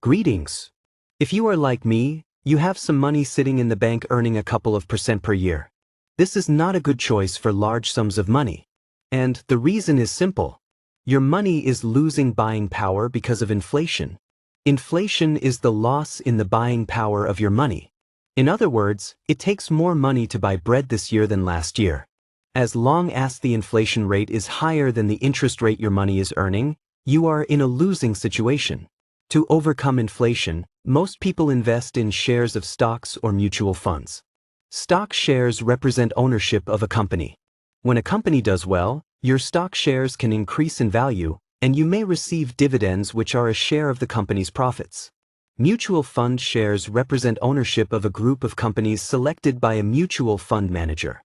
Greetings. If you are like me, you have some money sitting in the bank earning a couple of % per year. This is not a good choice for large sums of money. And the reason is simple. Your money is losing buying power because of inflation. Inflation is the loss in the buying power of your money. In other words, it takes more money to buy bread this year than last year. As long as the inflation rate is higher than the interest rate your money is earning, you are in a losing situation. To overcome inflation, most people invest in shares of stocks or mutual funds. Stock shares represent ownership of a company. When a company does well, your stock shares can increase in value, and you may receive dividends which are a share of the company's profits. Mutual fund shares represent ownership of a group of companies selected by a mutual fund manager.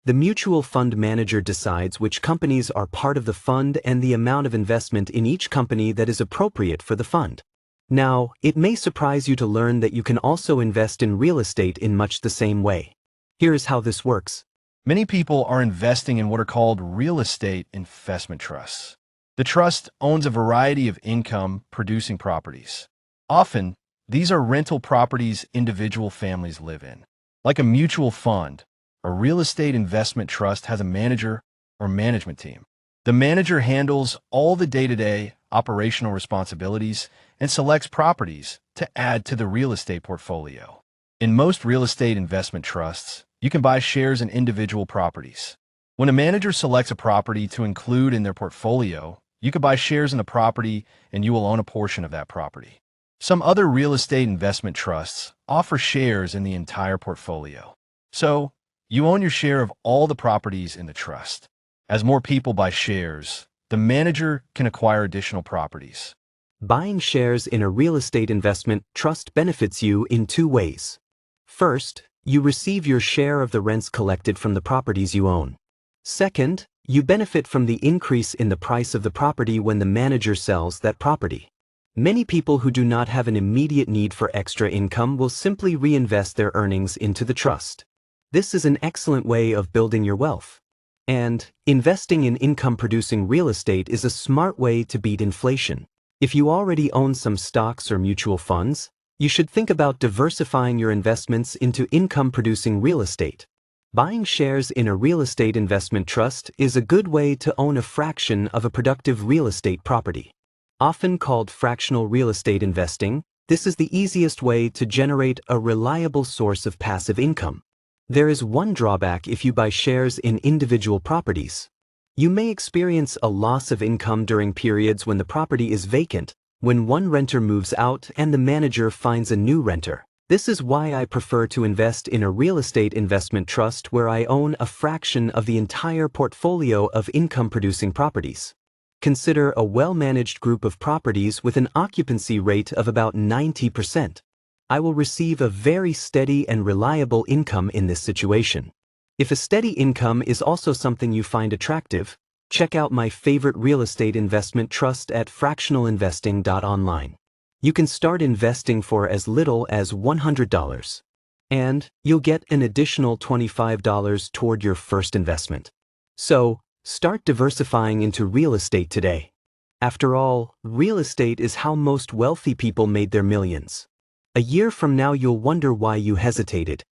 The mutual fund manager decides which companies are part of the fund and the amount of investment in each company that is appropriate for the fund. Now, it may surprise you to learn that you can also invest in real estate in much the same way. Here is how this works. Many people are investing in what are called real estate investment trusts. The trust owns a variety of income-producing properties. Often, these are rental properties individual families live in. Like a mutual fund, a real estate investment trust has a manager or management team. The manager handles all the day-to-day operational responsibilities and selects properties to add to the real estate portfolio. In most real estate investment trusts, you can buy shares in individual properties. When a manager selects a property to include in their portfolio, you can buy shares in the property and you will own a portion of that property. Some other real estate investment trusts offer shares in the entire portfolio. So, you own your share of all the properties in the trust. As more people buy shares, the manager can acquire additional properties. Buying shares in a real estate investment trust benefits you in two ways. First, you receive your share of the rents collected from the properties you own. Second, you benefit from the increase in the price of the property when the manager sells that property. Many people who do not have an immediate need for extra income will simply reinvest their earnings into the trust. This is an excellent way of building your wealth. And investing in income-producing real estate is a smart way to beat inflation. If you already own some stocks or mutual funds, you should think about diversifying your investments into income-producing real estate. Buying shares in a real estate investment trust is a good way to own a fraction of a productive real estate property. Often called fractional real estate investing, this is the easiest way to generate a reliable source of passive income. There is one drawback if you buy shares in individual properties. You may experience a loss of income during periods when the property is vacant, when one renter moves out and the manager finds a new renter. This is why I prefer to invest in a real estate investment trust where I own a fraction of the entire portfolio of income-producing properties. Consider a well-managed group of properties with an occupancy rate of about 90%. I will receive a very steady and reliable income in this situation. If a steady income is also something you find attractive, check out my favorite real estate investment trust at fractionalinvesting.online. You can start investing for as little as $100, and you'll get an additional $25 toward your first investment. So, start diversifying into real estate today. After all, real estate is how most wealthy people made their millions. A year from now you'll wonder why you hesitated.